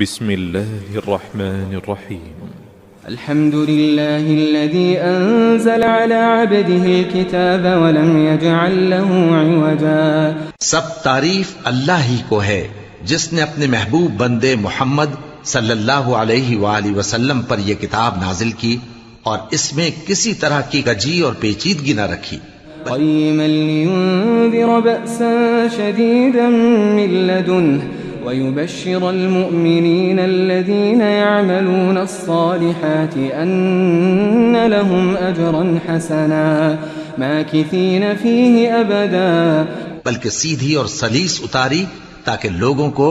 بسم الله الرحمن الرحيم. الحمد لله الذي أنزل على عبده الكتاب ولم يجعل له عوجا. سب تعریف اللہ ہی کو ہے جس نے اپنے محبوب بندے محمد صلی اللہ علیہ وآلہ وسلم پر یہ کتاب نازل کی اور اس میں کسی طرح کی گجی اور پیچیدگی نہ رکھی. قيما لينذر بأسا شديدا من لدنه ويبشر المؤمنين الذين يعملون الصالحات أن لهم أجرا حسنا ماكثين فيه أبدا. بلکہ سیدھی اور سلیس اتاری تاکہ لوگوں کو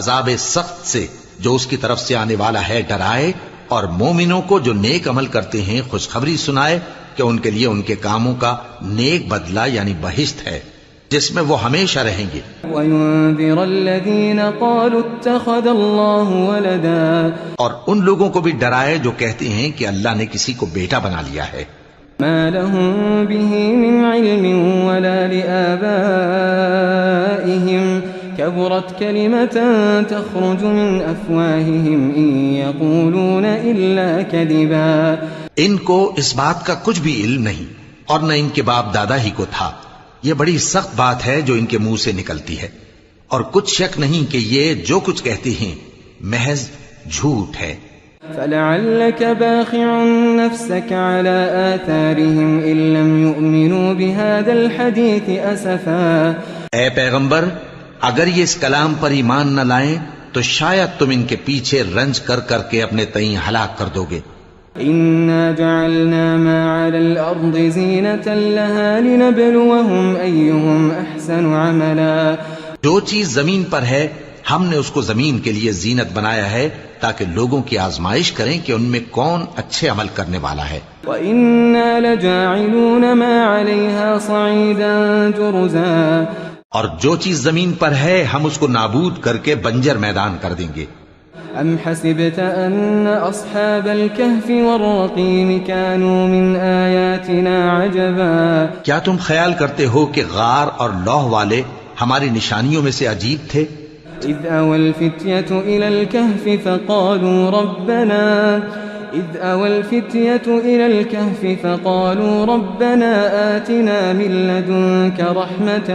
عذاب سخت سے جو اس کی طرف سے آنے والا ہے ڈرائے، اور مومنوں کو جو نیک عمل کرتے ہیں خوشخبری سنائے کہ ان کے لیے ان کے کاموں کا نیک بدلہ یعنی بہشت ہے جس میں وہ ہمیشہ رہیں گے. وَيُنذِرَ الَّذِينَ قَالُوا اتَّخَذَ اللَّهُ وَلَدًا، اور ان لوگوں کو بھی ڈرائے جو کہتے ہیں کہ اللہ نے کسی کو بیٹا بنا لیا ہے. مَا لَهُم بِهِ مِنْ عِلْمٍ وَلَا لِآبَائِهِمْ كَبُرَتْ كَلِمَةً تَخْرُجُ مِنْ أَفْوَاهِهِمْ إِنْ يَقُولُونَ إِلَّا كَذِبًا. ان کو اس بات کا کچھ بھی علم نہیں اور نہ ان کے باپ دادا ہی کو تھا. یہ بڑی سخت بات ہے جو ان کے منہ سے نکلتی ہے، اور کچھ شک نہیں کہ یہ جو کچھ کہتے ہیں محض جھوٹ ہے. فَلَعَلَّكَ بَاخِعٌ نَفْسَكَ عَلَىٰ آثَارِهِمْ إِن لَّمْ يُؤْمِنُوا بِهَٰذَا الْحَدِيثِ أَسَفًا. اے پیغمبر، اگر یہ اس کلام پر ایمان نہ لائیں تو شاید تم ان کے پیچھے رنج کر کر کے اپنے تئیں ہلاک کر دو گے. إِنَّا جَعَلْنَا مَا عَلَى الْأَرْضِ زِينَةً لَهَا لِنَبْلُوَهُمْ أَيُّهُمْ أَحْسَنُ عَمَلًا. جو چیز زمین پر ہے ہم نے اس کو زمین کے لیے زینت بنایا ہے تاکہ لوگوں کی آزمائش کریں کہ ان میں کون اچھے عمل کرنے والا ہے. وَإِنَّا لَجَاعِلُونَ مَا عَلَيْهَا صَعِيدًا جُرُزًا. اور جو چیز زمین پر ہے ہم اس کو نابود کر کے بنجر میدان کر دیں گے. أَمْ حَسِبْتَ أَنَّ أَصْحَابَ الْكَهْفِ وَالرَّقِيمِ كَانُوا مِنْ آيَاتِنَا عَجَبًا. کیا تم خیال کرتے ہو کہ غار اور لوح والے ہماری نشانیوں میں سے عجیب تھے؟ إِذْ أَوَى الْفِتْيَةُ إِلَى الْكَهْفِ فَقَالُوا رَبَّنَا آتِنَا مِن لَّدُنكَ رَحْمَةً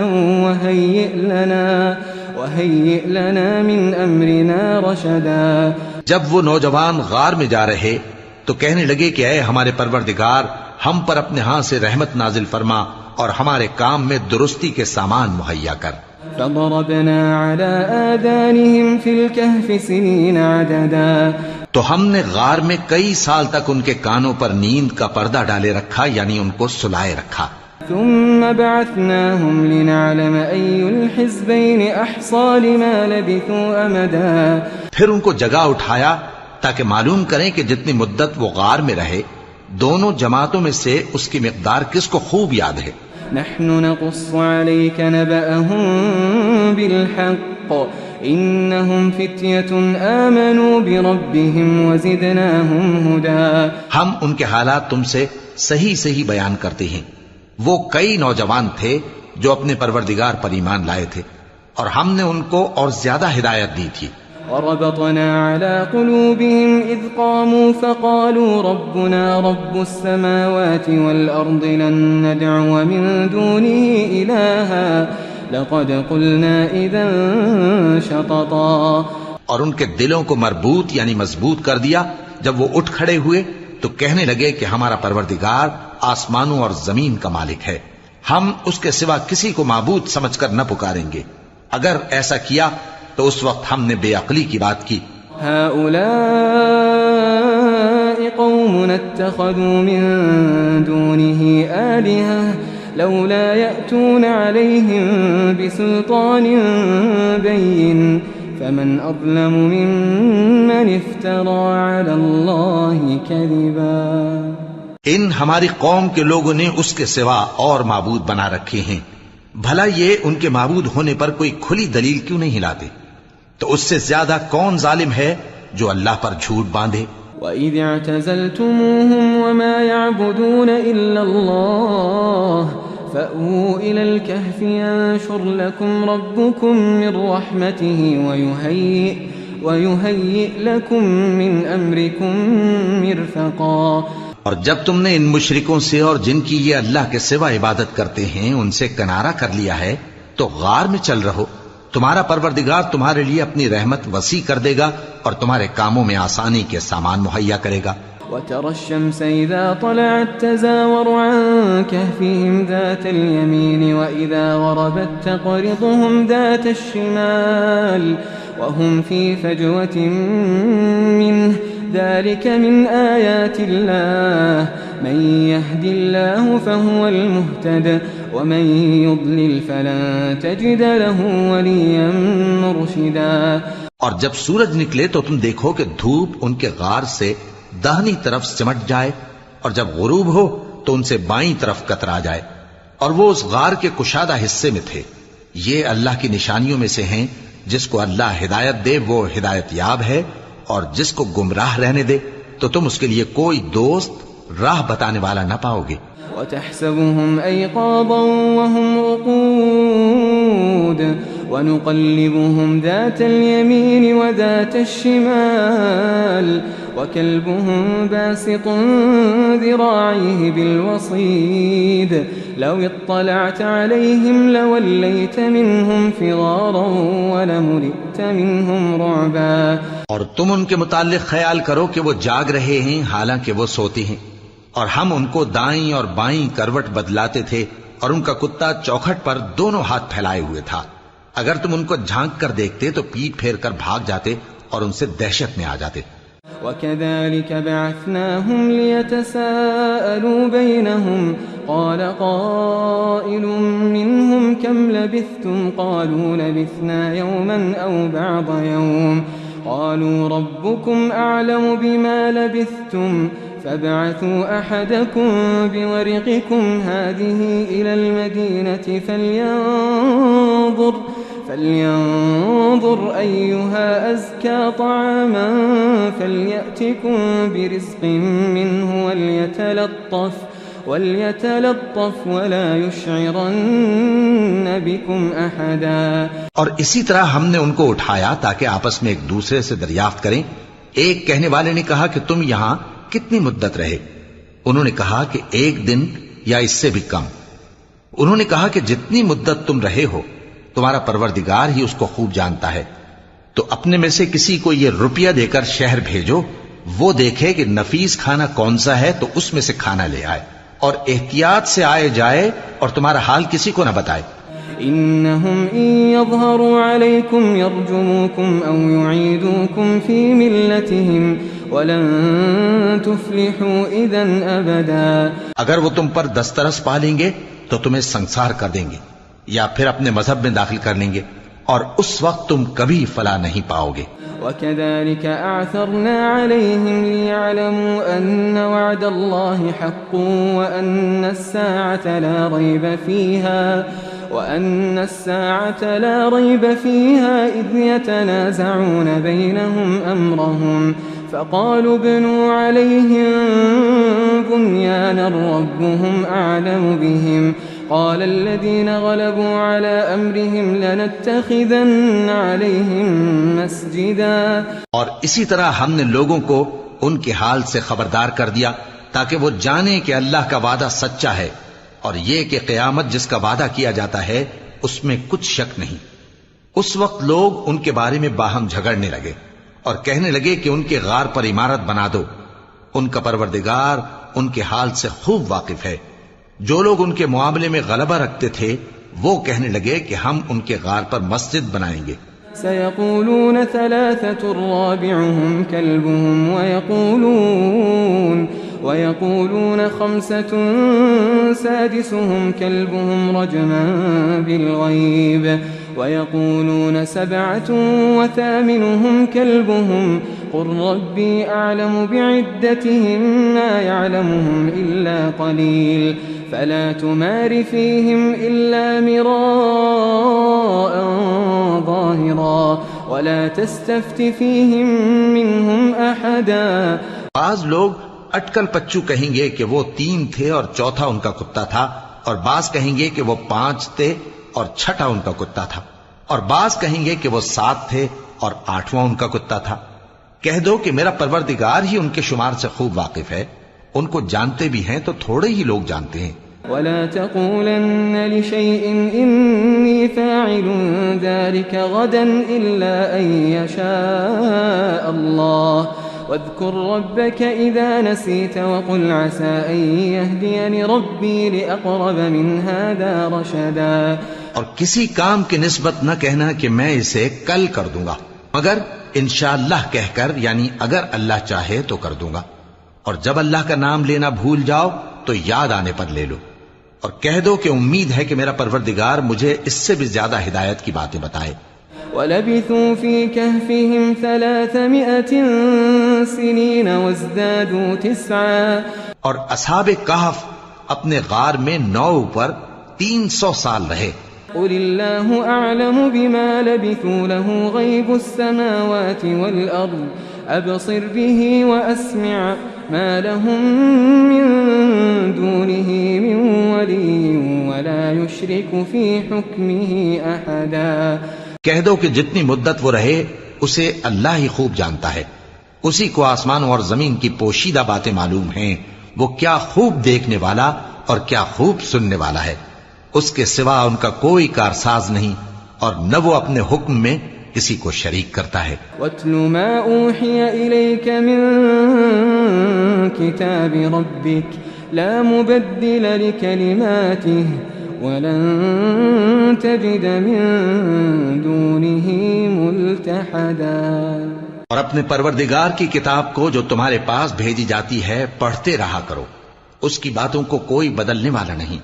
وَهَيِّئْ لَنَا مِنْ أَمْرِنَا رَشَدًا. جب وہ نوجوان غار میں جا رہے تو کہنے لگے کہ اے ہمارے پروردگار، ہم پر اپنے ہاں سے رحمت نازل فرما اور ہمارے کام میں درستی کے سامان مہیا کر. فَضَرَبْنَا عَلَىٰ آذَانِهِمْ فِي الْكَهْفِ سِنِينَ عَدَدًا. تو ہم نے غار میں کئی سال تک ان کے کانوں پر نیند کا پردہ ڈالے رکھا، یعنی ان کو سلائے رکھا. ثم بعثناهم لنعلم أي الحزبين أحصى لما لبثوا أمدا. پھر ان کو جگہ اٹھایا تاکہ معلوم کریں کہ جتنی مدت وہ غار میں رہے دونوں جماعتوں میں سے اس کی مقدار کس کو خوب یاد ہے. نحن نقص عليك نبأهم بالحق إنهم فتية آمنوا بربهم وزدناهم هدى. ہم ان کے حالات تم سے صحیح صحیح بیان کرتے ہیں. وہ کئی نوجوان تھے جو اپنے پروردگار پر ایمان لائے تھے اور ہم نے ان کو اور زیادہ ہدایت دی تھی. وربطنا على قلوبهم إذ قاموا فقالوا ربنا رب السماوات والأرض لن ندعو من دونه إلها لقد قلنا إذا شططا. اور ان کے دلوں کو مربوط یعنی مضبوط کر دیا. جب وہ اٹھ کھڑے ہوئے تو کہنے لگے کہ ہمارا پروردگار آسمانوں اور زمین کا مالک ہے، ہم اس کے سوا کسی کو معبود سمجھ کر نہ پکاریں گے. اگر ایسا کیا تو اس وقت ہم نے بے عقلی کی بات کی. هؤلاء قوم اتخذوا من دونه آلهة لولا يأتون عليهم بسلطان بين فمن أظلم ممن افترى على الله كذبا. ان ہماری قوم کے لوگوں نے اس کے سوا اور معبود بنا رکھے ہیں، بھلا یہ ان کے معبود ہونے پر کوئی کھلی دلیل کیوں نہیں لاتے؟ تو اس سے زیادہ کون ظالم ہے جو اللہ پر جھوٹ باندھے. وَإِذِ اعْتَزَلْتُمُوهُمْ وَمَا يَعْبُدُونَ إِلَّا اللَّهَ فَأْوُوا إِلَى الْكَهْفِ يَنشُرْ لَكُمْ رَبُّكُمْ مِنْ رَحْمَتِهِ ويهيئ لكم من أمركم مرفقا۔ اور جب تم نے ان مشرکوں سے اور جن کی یہ اللہ کے سوا عبادت کرتے ہیں ان سے کنارہ کر لیا ہے تو غار میں چل رہو، تمہارا پروردگار تمہارے لیے اپنی رحمت وسیع کر دے گا اور تمہارے کاموں میں آسانی کے سامان مہیا کرے گا۔ وترى الشمس إذا طلعت تزاور عن كهفهم ذات اليمين وإذا غربت تقرضهم ذات الشمال وهم في فجوة منه ذلك من آيات الله من يهد الله فهو المهتد ومن يضلل فلن تجد له وليا مرشدا۔ اور جب سورج نکلے تو تم دیکھو کہ دھوپ ان کے غار سے داہنی طرف سمٹ جائے اور جب غروب ہو تو ان سے بائیں طرف کترا جائے، اور وہ اس غار کے کشادہ حصے میں تھے۔ یہ اللہ کی نشانیوں میں سے ہیں، جس کو اللہ ہدایت دے وہ ہدایت یاب ہے، اور جس کو گمراہ رہنے دے تو تم اس کے لیے کوئی دوست راہ بتانے والا نہ پاؤ گے۔ وتحسبهم أيقاظا وهم رقود ونقلبهم ذات اليمين وذات الشمال وكلبهم باسط ذراعيه بالوصيد لو اطلعت عليهم لوليت منهم فرارا ولملئت منهم رعبا۔ اور تم ان کے متعلق خیال کرو کہ وہ جاگ رہے ہیں حالانکہ وہ سوتے ہیں، اور ہم ان کو دائیں اور بائیں کروٹ بدلاتے تھے، اور ان کا کتا چوکھٹ پر دونوں ہاتھ پھیلائے ہوئے تھا۔ اگر تم ان کو جھانک کر دیکھتے تو پیٹ پھیر کر بھاگ جاتے اور ان سے دہشت میں آ جاتے۔ وَكَذَلِكَ بَعَثْنَاهُمْ لِيَتَسَاءَلُوا بَيْنَهُمْ قَالَ قَائِلٌ مِّنْهُمْ كَمْ لَبِثْتُمْ قَالُوا لَبِثْنَا يَوْمًا أَوْ بَعْضَ يَوْمٍ قَالُوا رَبُّكُمْ أَعْلَمُ بِمَا لَبِثْتُمْ فابعثوا أحدكم بورقكم هذه إلى المدينة فلينظر أيها أزكى طعاما فليأتكم برزق منه وليتلطف ولا يشعرن بكم أحدا۔ اور اسی طرح ہم نے ان کو اٹھایا تاکہ آپس میں ایک دوسرے سے دریافت کریں۔ ایک کہنے والے نے کہا کہ تم یہاں کتنی مدت رہے؟ انہوں نے کہا کہ 1 دن یا اس سے بھی کم۔ انہوں نے کہا کہ جتنی مدت تم رہے ہو تمہارا پروردگار ہی اس کو خوب جانتا ہے، تو اپنے میں سے کسی کو یہ روپیہ دے کر شہر بھیجو، وہ دیکھے کہ نفیس کھانا کون سا ہے تو اس میں سے کھانا لے آئے، اور احتیاط سے آئے جائے اور تمہارا حال کسی کو نہ بتائے۔ إنهم إن يظهروا عليكم يرجموكم أو يعيدوكم في ملتهم ولن تفلحوا إذا أبدا۔ اگر وہ تم پر دسترس پا لیں گے تو تمہیں سنسار کر دیں گے یا پھر اپنے مذہب میں داخل کر لیں گے، اور اس وقت تم کبھی فلاح نہیں پاؤ گے۔ وكذلك أعثرنا عليهم ليعلموا أن وعد الله حق وأن الساعة لا ريب فيها إذ يتنازعون بينهم أمرهم فقالوا ابنوا عليهم بنيانا ربهم أعلم بهم قال الذين غلبوا على أمرهم لنتخذن عليهم مسجدا۔ اور اسی طرح ہم نے لوگوں کو ان کے حال سے خبردار کر دیا تاکہ وہ جانیں کہ اللہ کا وعدہ سچا ہے، اور یہ کہ قیامت جس کا وعدہ کیا جاتا ہے اس میں کچھ شک نہیں۔ اس وقت لوگ ان کے بارے میں باہم جھگڑنے لگے اور کہنے لگے کہ ان کے غار پر عمارت بنا دو۔ ان کا پروردگار ان کے حال سے خوب واقف ہے۔ جو لوگ ان کے معاملے میں غلبہ رکھتے تھے وہ کہنے لگے کہ ہم ان کے غار پر مسجد بنائیں گے۔ سيقولون 3 رابعهم كلبهم ويقولون 5 سادسهم كلبهم رجما بالغيب ويقولون 7 وثامنهم كلبهم قل ربي أعلم بعدتهم ما يعلمهم إلا قليل فلا تمار فيهم إلا مراء ظاهرا ولا تستفت فيهم منهم أحدا۔ بعض لوگ اٹکل پچو کہیں گے کہ وہ 3 تھے اور چوتھا ان کا کتا تھا، اور بعض کہیں گے کہ وہ 5 تھے اور چھٹا ان کا کتا تھا، اور بعض کہیں گے کہ وہ 7 تھے اور 8واں ان کا کتا تھا۔ کہہ دو کہ میرا پروردگار ہی ان کے شمار سے خوب واقف ہے، ان کو جانتے بھی ہیں تو تھوڑے ہی لوگ جانتے ہیں۔ ولا تقولن لشيء إني فاعل ذلك غدا إلا أن يشاء الله واذكر ربك إذا نسيت وقل عسى أن يهديني ربي لأقرب من هذا رشدا۔ اور کسی کام کی نسبت نہ کہنا کہ میں اسے کل کر دوں گا، مگر انشاءاللہ کہہ کر، یعنی اگر اللہ چاہے تو کر دوں گا۔ اور جب اللہ کا نام لینا بھول جاؤ تو یاد آنے پر لے لو، اور کہہ دو کہ امید ہے کہ میرا پروردگار مجھے اس سے بھی زیادہ ہدایت کی باتیں بتائے۔ وَلَبِثُوا فِي كَهْفِهِمْ 300 سِنِينَ وَازْدَادُوا 9۔ اور اصحاب کہف اپنے غار میں 9 پر 300 سال رہے۔ قُلِ اللَّهُ أَعْلَمُ بِمَا لَبِثُوا لَهُ غَيْبُ السَّمَاوَاتِ وَالْأَرْضِ أَبْصِرْ بِهِ وَأَسْمِعْ مَا لَهُم مِّن دُونِهِ مِن وَلِيٍّ وَلَا يُشْرِكُ فِي حُكْمِهِ أَحَدًا۔ کہہ دو کہ جتنی مدت وہ رہے اسے اللہ ہی خوب جانتا ہے، اسی کو آسمانوں اور زمین کی پوشیدہ باتیں معلوم ہیں، وہ کیا خوب دیکھنے والا اور کیا خوب سننے والا ہے۔ اس کے سوا ان کا کوئی کارساز نہیں، اور نہ وہ اپنے حکم میں کسی کو شریک کرتا ہے۔ وَاتْلُ مَا أُوحِيَ إِلَيْكَ مِن كِتَابِ رَبِّكَ لَا مُبَدِّلَ لِكَلِمَاتِهِ وَلَن تَجِدَ مِن دُونِهِ مُلْتَحَدًا۔ اور اپنے پروردگار کی کتاب کو جو تمہارے پاس بھیجی جاتی ہے پڑھتے رہا کرو، اس کی باتوں کو کوئی بدلنے والا نہیں،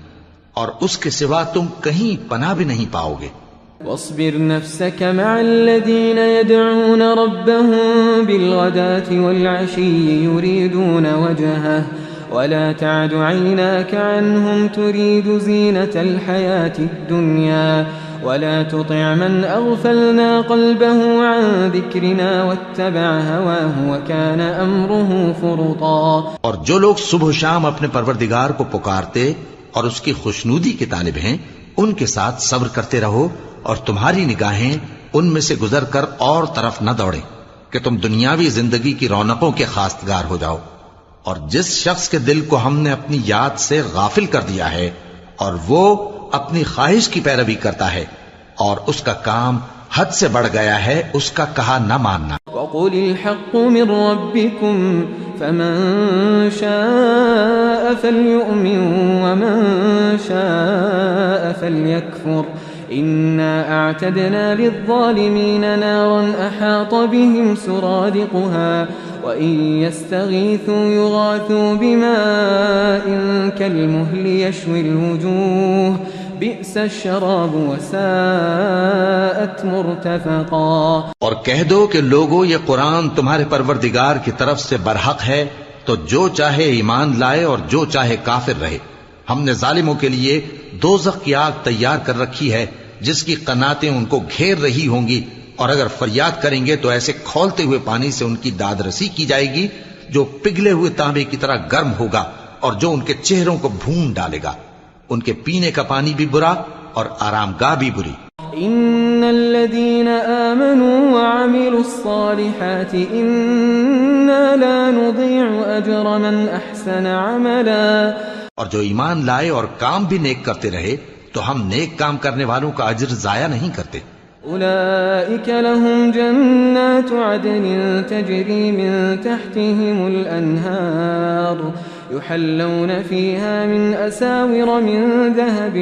اور اس کے سوا تم کہیں پناہ بھی نہیں پاؤ گے۔ واصبر نفسك مع الذين يدعون ربهم بالغداة والعشي يريدون وجهه ولا تعد عيناك عنهم تريد زينة الحياة الدنيا ولا تطع من أغفلنا قلبه عن ذكرنا واتبع هواه وكان أمره فرطا۔ اور جو لوگ صبح و شام اپنے پروردگار کو پکارتے اور اس کی خوشنودی کے طالب ہیں، ان کے ساتھ صبر کرتے رہو، اور تمہاری نگاہیں ان میں سے گزر کر اور طرف نہ دوڑیں کہ تم دنیاوی زندگی کی رونقوں کے خواستگار ہو جاؤ۔ اور جس شخص کے دل کو ہم نے اپنی یاد سے غافل کر دیا ہے اور وہ اپنی خواہش کی پیروی کرتا ہے اور اس کا کام حد سے بڑھ گیا ہے، اس کا کہا نہ ماننا۔ وَقُلِ الْحَقُّ مِن رَّبِّكُمْ فَمَن شَاءَ فَلْيُؤْمِن وَمَن شَاءَ فَلْيَكْفُرْ إِنَّا أَعْتَدْنَا لِلظَّالِمِينَ نَارًا أَحَاطَ بِهِمْ سُرَادِقُهَا وَإِن يَسْتَغِيثُوا يُغَاثُوا بِمَاءٍ كَالْمُهْلِ يَشْوِي الْوُجُوهَ بِئْسَ الشَّرَابُ وَسَاءَتْ مُرْتَفَقًا۔ اور کہہ دو کہ لوگو یہ قرآن تمہارے پروردگار کی طرف سے برحق ہے، تو جو چاہے ایمان لائے اور جو چاہے کافر رہے۔ ہم نے ظالموں کے لیے دوزخ کی آگ تیار کر رکھی ہے جس کی قناتیں ان کو گھیر رہی ہوں گی، اور اگر فریاد کریں گے تو ایسے کھولتے ہوئے پانی سے ان کی داد رسی کی جائے گی جو پگھلے ہوئے تانبے کی طرح گرم ہوگا اور جو ان کے چہروں کو بھون ڈالے گا۔ ان کے پینے کا پانی بھی برا اور آرام گاہ بھی بری۔ ان الذين آمنوا وعملوا الصالحات انا لا نضيع اجر من احسن عملا۔ اور جو ایمان لائے اور کام بھی نیک کرتے رہے تو ہم نیک کام کرنے والوں کا اجر ضائع نہیں کرتے۔ اولئک لهم جنات عدن تجری من تحتهم الانہار يحلون فيها من أساور من ذهب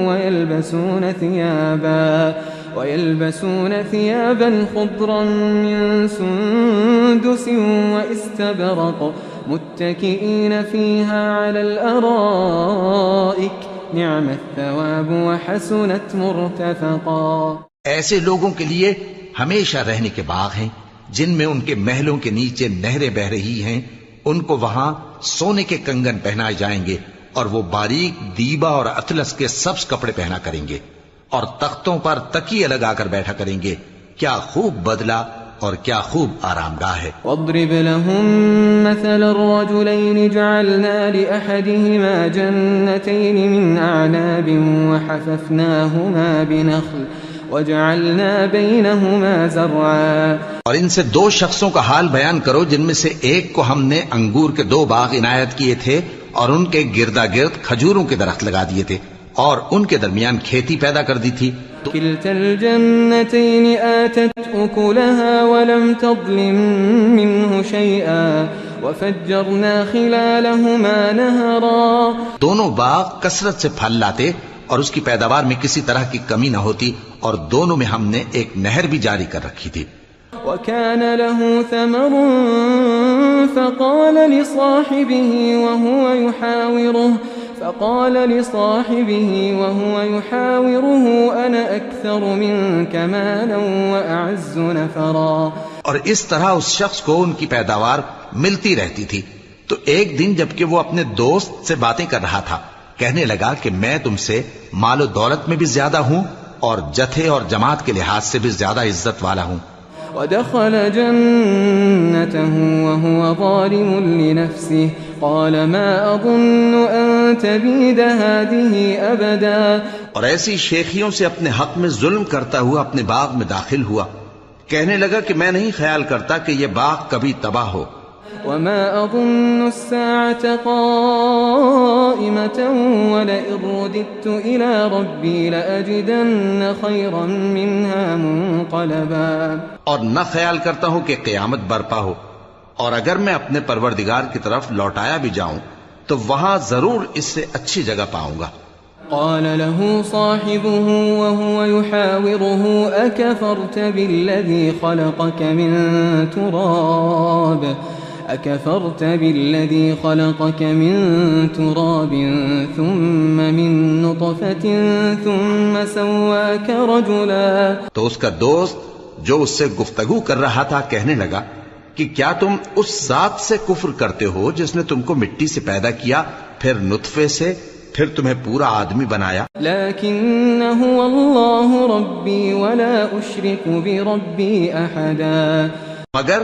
ويلبسون ثيابا خضرا من سندس واستبرق متكئين فيها على الأرائك نعم الثواب وحسنت مرتفقا۔ ایسے لوگوں کے لیے ہمیشہ رہنے کے باغ ہیں جن میں ان کے محلوں کے نیچے نہریں بہ رہی ہیں، ان کو وہاں سونے کے کنگن پہنائے جائیں گے اور وہ باریک دیبا اور اطلس کے سبز کپڑے پہنا کریں گے اور تختوں پر تکیے لگا کر بیٹھا کریں گے۔ کیا خوب بدلہ اور کیا خوب آرام گاہ ہے۔ واضرب لهم مثل الرجلين جعلنا لأحدهما جنتين من أعناب وحففناهما بنخل وجعلنا بينهما زرعا اور ان سے دو شخصوں کا حال بیان کرو جن میں سے ایک کو ہم نے انگور کے 2 باغ عنایت کیے تھے اور ان کے گردا گرد کھجوروں کے درخت لگا دیے تھے اور ان کے درمیان کھیتی پیدا کر دی تھی. كلتا الجنتين آتت أكلها ولم تظلم منه شيئا وفجرنا خلالهما نهرا. دونوں باغ کثرت سے پھل لاتے اور اس کی پیداوار میں کسی طرح کی کمی نہ ہوتی اور دونوں میں ہم نے ایک نہر بھی جاری کر رکھی تھی. وكان له ثمر فقال لصاحبه وهو يحاوره أنا أكثر منك مالا وأعز نفرا. اور اس طرح اس شخص کو ان کی پیداوار ملتی رہتی تھی. تو ایک دن جبکہ وہ اپنے دوست سے باتیں کر رہا تھا کہنے لگا کہ میں تم سے مال و دولت میں بھی زیادہ ہوں اور جتھے اور جماعت کے لحاظ سے بھی زیادہ عزت والا ہوں. ودخل جنته وهو ظالم لنفسه قال ما أظن أن تبيد هذه أبدا. اور ایسی شیخیوں سے اپنے حق میں ظلم کرتا ہوا اپنے باغ میں داخل ہوا کہنے لگا کہ میں نہیں خیال کرتا کہ یہ باغ کبھی تباہ ہو. وما أظن الساعة قائمة ولئن رددت إلى ربي لأجدن خيرا منها منقلبا. اور نہ خیال کرتا ہوں کہ قیامت برپا ہو اور اگر میں اپنے پروردگار کی طرف لوٹایا بھی جاؤں تو وہاں ضرور اس سے اچھی جگہ پاؤں گا. قال له صاحبه وهو يحاوره أكفرت بالذي خلقك من تراب ثم من نطفة ثم سواك رجلا. تو اس کا دوست جو اس سے گفتگو کر رہا تھا کہنے لگا کہ کیا تم اس ذات سے کفر کرتے ہو جس نے تم کو مٹی سے پیدا کیا پھر نطفے سے پھر تمہیں پورا آدمی بنایا. لیکن هو اللہ ربی ولا اشرک بربی احدا. مگر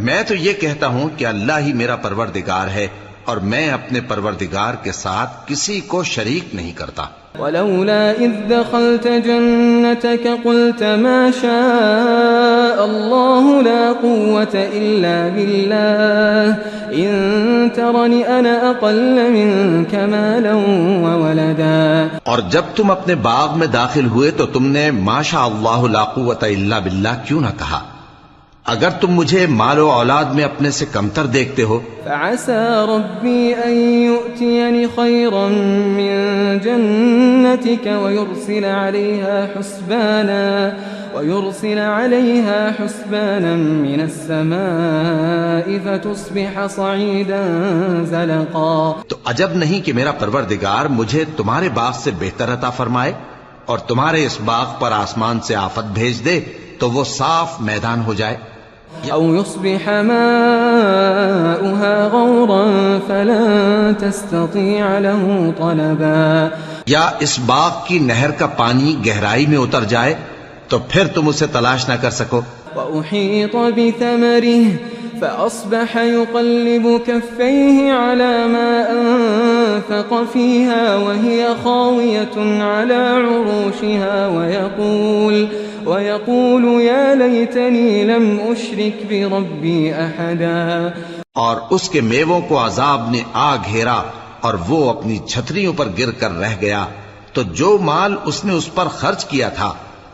میں تو یہ کہتا ہوں کہ اللہ ہی میرا پروردگار ہے اور میں اپنے پروردگار کے ساتھ کسی کو شریک نہیں کرتا. ولولا اذ دخلت جنتك قلت ما شاء الله لا قوة الا بالله ان ترني انا اقل منك مالا وولدا. اور جب تم اپنے باغ میں داخل ہوئے تو تم نے ما شاء اللہ لا قوة الا باللہ کیوں نہ کہا اگر تم مجھے مال و اولاد میں اپنے سے کمتر دیکھتے ہو. فعسى ربي أن يؤتيني خيرا من جنتك ويرسل عليها حسبانا من السماء فتصبح صعيدا زلقا. تو عجب نہیں کہ میرا پروردگار مجھے تمہارے باغ سے بہتر عطا فرمائے اور تمہارے اس باغ پر آسمان سے آفت بھیج دے تو وہ صاف میدان ہو جائے. أو يصبح ماؤها غورا فلن تستطيع له طلبا. یا اس باغ کی نہر کا پانی گہرائی میں اتر جائے تو پھر تم اسے تلاش نہ کر سکو. وأحيط بثمره فأصبح يقلب كفيه على ما أنفق فيها وهي خاوية على عروشها ويقول يا ليتني لم أشرك بربي أحدا. اور اس کے میووں کو عذاب نے آ گھیرا اور وہ اپنی چھتریوں پر گر کر رہ گیا تو جو مال اس نے اس پر خرچ کیا تھا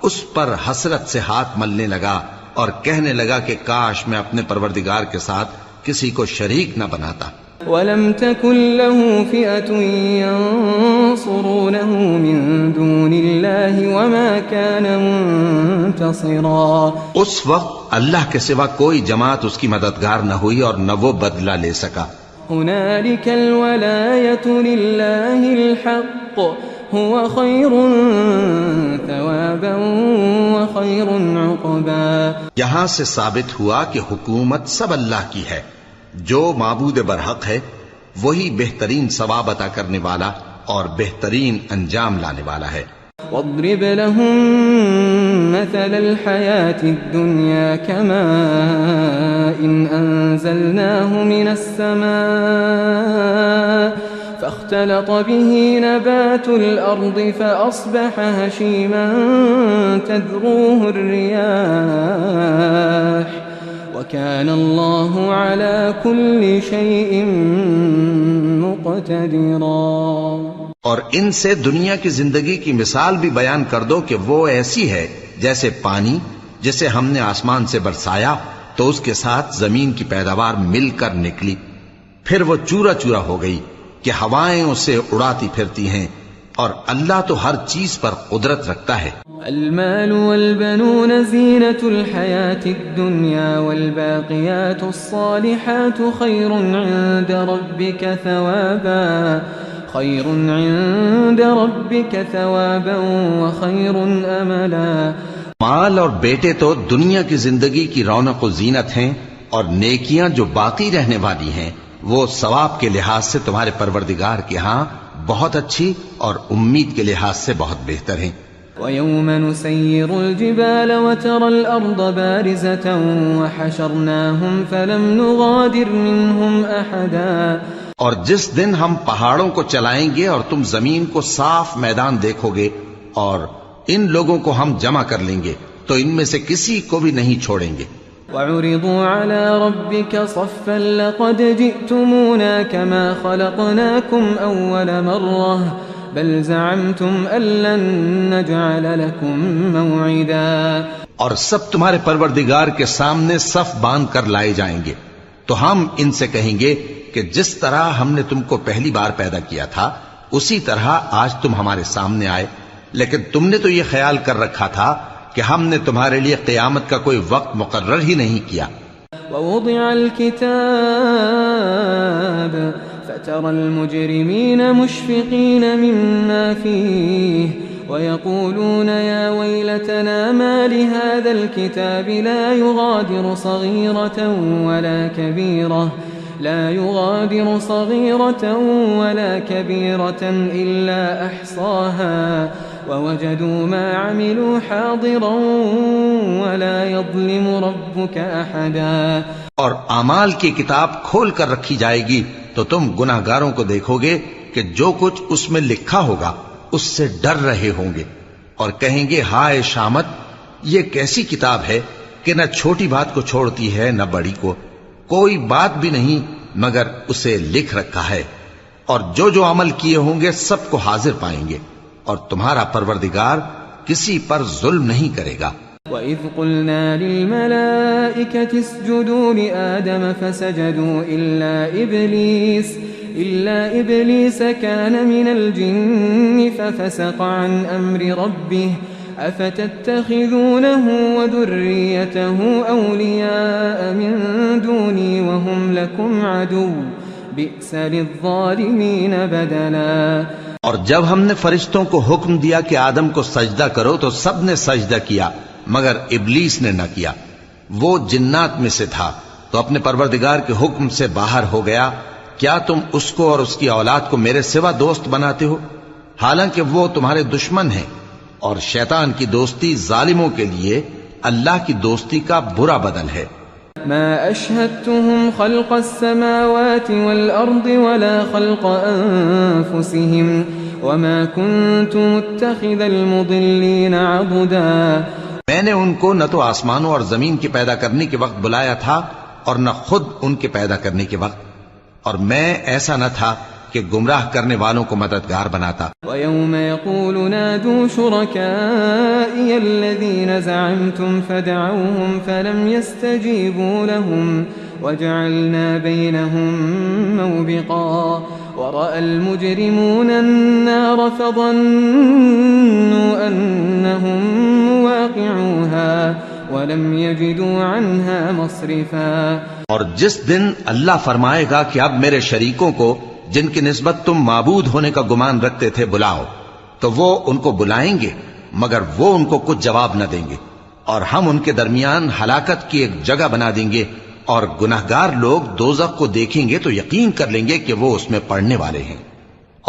اس پر حسرت سے ہاتھ ملنے لگا اور کہنے لگا کہ کاش میں اپنے پروردگار کے ساتھ کسی کو شریک نہ بناتا. وَلَمْ تَكُنْ لَهُ فِئَةٌ يَنصُرُونَهُ مِن دُونِ اللَّهِ وَمَا كَانَ مُنتَصِرًا. اس وقت اللہ کے سوا کوئی جماعت اس کی مددگار نہ ہوئی اور نہ وہ بدلہ لے سکا. هُنَالِكَ الْوَلَایَةُ لِلَّهِ الْحَقِّ هُوَ خَيْرٌ ثَوَابًا وَخَيْرٌ عُقْبًا. یہاں سے ثابت ہوا کہ حکومت سب اللہ کی ہے. جو معبود برحق ہے وہی بہترین ثواب عطا کرنے والا اور بہترین انجام لانے والا ہے. واضرب لهم مثل الحياة الدنيا كماء أنزلناه من السماء فاختلط به نبات الأرض فأصبح هشيما تذروه الرياح وكان الله على كل شيء مقتدرا۔ اور ان سے دنیا کی زندگی کی مثال بھی بیان کر دو کہ وہ ایسی ہے جیسے پانی جسے ہم نے آسمان سے برسایا تو اس کے ساتھ زمین کی پیداوار مل کر نکلی، پھر وہ چورا چورا ہو گئی کہ ہوائیں اسے اڑاتی پھرتی ہیں، اور اللہ تو ہر چیز پر قدرت رکھتا ہے۔ المال والبنون زينة الحياة الدنيا والباقيات الصالحات خير عند ربك ثوابا وخير أملا۔ مال اور بیٹے تو دنیا کی زندگی کی رونق و زینت ہیں، اور نیکیاں جو باقی رہنے والی ہیں وہ ثواب کے لحاظ سے تمہارے پروردگار کے ہاں بہت اچھی اور امید کے لحاظ سے بہت بہتر ہیں۔ وَيَوْمَ نُسَيِّرُ الْجِبَالَ وَتَرَى الْأَرْضَ بَارِزَةً وَحَشَرْنَاهُمْ فَلَمْ نُغَادِرْ مِنْهُمْ أَحَدًا۔ اور جس دن ہم پہاڑوں کو چلائیں گے اور تم زمین کو صاف میدان دیکھو گے، اور ان لوگوں کو ہم جمع کر لیں گے تو ان میں سے کسی کو بھی نہیں چھوڑیں گے۔ وَعُرِضُوا عَلَى رَبِّكَ صَفًّا لَقَدْ جِئْتُمُونَا كَمَا خَلَقْنَاكُمْ أَوَّلَ مَرَّةٍ بَلْ زَعَمْتُمْ أَن لَّن نَّجْعَلَ لَكُم مَّوْعِدًا۔ اور سب تمہارے پروردگار کے سامنے صف باندھ کر لائے جائیں گے، تو ہم ان سے کہیں گے کہ جس طرح ہم نے تم کو پہلی بار پیدا کیا تھا اسی طرح آج تم ہمارے سامنے آئے، لیکن تم نے تو یہ خیال کر رکھا تھا کہ ہم نے تمہارے لیے قیامت کا کوئی وقت مقرر ہی نہیں کیا۔ ووضع الكتاب فترى المجرمين مشفقين مما فيه ويقولون يا ويلتنا ما لهذا الكتاب لا يغادر صغيرة ولا كبيرة إلا أحصاها ووجدوا ما عملوا حاضرا ولا يظلم ربك أحدا۔ اور اعمال کی کتاب کھول کر رکھی جائے گی تو تم گناہگاروں کو دیکھو گے کہ جو کچھ اس میں لکھا ہوگا اس سے ڈر رہے ہوں گے، اور کہیں گے ہائے شامت، یہ کیسی کتاب ہے کہ نہ چھوٹی بات کو چھوڑتی ہے نہ بڑی کو، کوئی بات بھی نہیں مگر اسے لکھ رکھا ہے، اور جو جو عمل کیے ہوں گے سب کو حاضر پائیں گے، اور تمہارا پروردگار کسی پر ظلم نہیں کرے گا۔ وَإِذْ قُلْنَا لِلْمَلَائِكَةِ اسْجُدُوا لِآدَمَ فَسَجَدُوا إِلَّا إِبْلِيسَ كَانَ مِنَ الْجِنِّ فَفَسَقَ عَنْ أَمْرِ رَبِّهِ أَفَتَتَّخِذُونَهُ وَذُرِّيَّتَهُ أَوْلِيَاءَ مِن دُونِي وَهُمْ لَكُمْ عَدُوٌّ بِئْسَ لِلظَّالِمِينَ بَدَلًا۔ اور جب ہم نے فرشتوں کو حکم دیا کہ آدم کو سجدہ کرو تو سب نے سجدہ کیا مگر ابلیس نے نہ کیا، وہ جنات میں سے تھا تو اپنے پروردگار کے حکم سے باہر ہو گیا۔ کیا تم اس کو اور اس کی اولاد کو میرے سوا دوست بناتے ہو، حالانکہ وہ تمہارے دشمن ہیں، اور شیطان کی دوستی ظالموں کے لیے اللہ کی دوستی کا برا بدل ہے۔ ما أشهدتهم خلق السماوات والأرض ولا خلق أنفسهم وما كنت متخذ المضلين عضدا۔ میں نے ان کو نہ تو آسمانوں اور زمین کی پیدا کرنے کے وقت بلایا تھا اور نہ خود ان کے پیدا کرنے کے وقت، اور میں ایسا نہ تھا کہ گمراہ کرنے والوں کو مددگار بناتا۔ وَيَوْمَ يَقُولُ نَادُوا شُرَكَائِيَ الَّذِينَ زَعَمْتُمْ فَدَعَوْهُمْ فَلَمْ يَسْتَجِيبُوا لَهُمْ وَجَعَلْنَا بَيْنَهُمْ مَوْبِقًا وَرَأَى الْمُجْرِمُونَ النَّارَ فَظَنُّوا أَنَّهُمْ مُوَاقِعُوهَا وَلَمْ يَجِدُوا عَنْهَا مَصْرِفًا۔ اور جس دن اللہ فرمائے گا کہ اب میرے شریکوں کو جن کی نسبت تم معبود ہونے کا گمان رکھتے تھے بلاؤ، تو وہ ان کو بلائیں گے مگر وہ ان کو کچھ جواب نہ دیں گے، اور ہم ان کے درمیان ہلاکت کی ایک جگہ بنا دیں گے، اور گناہگار لوگ دوزخ کو دیکھیں گے تو یقین کر لیں گے کہ وہ اس میں پڑنے والے ہیں،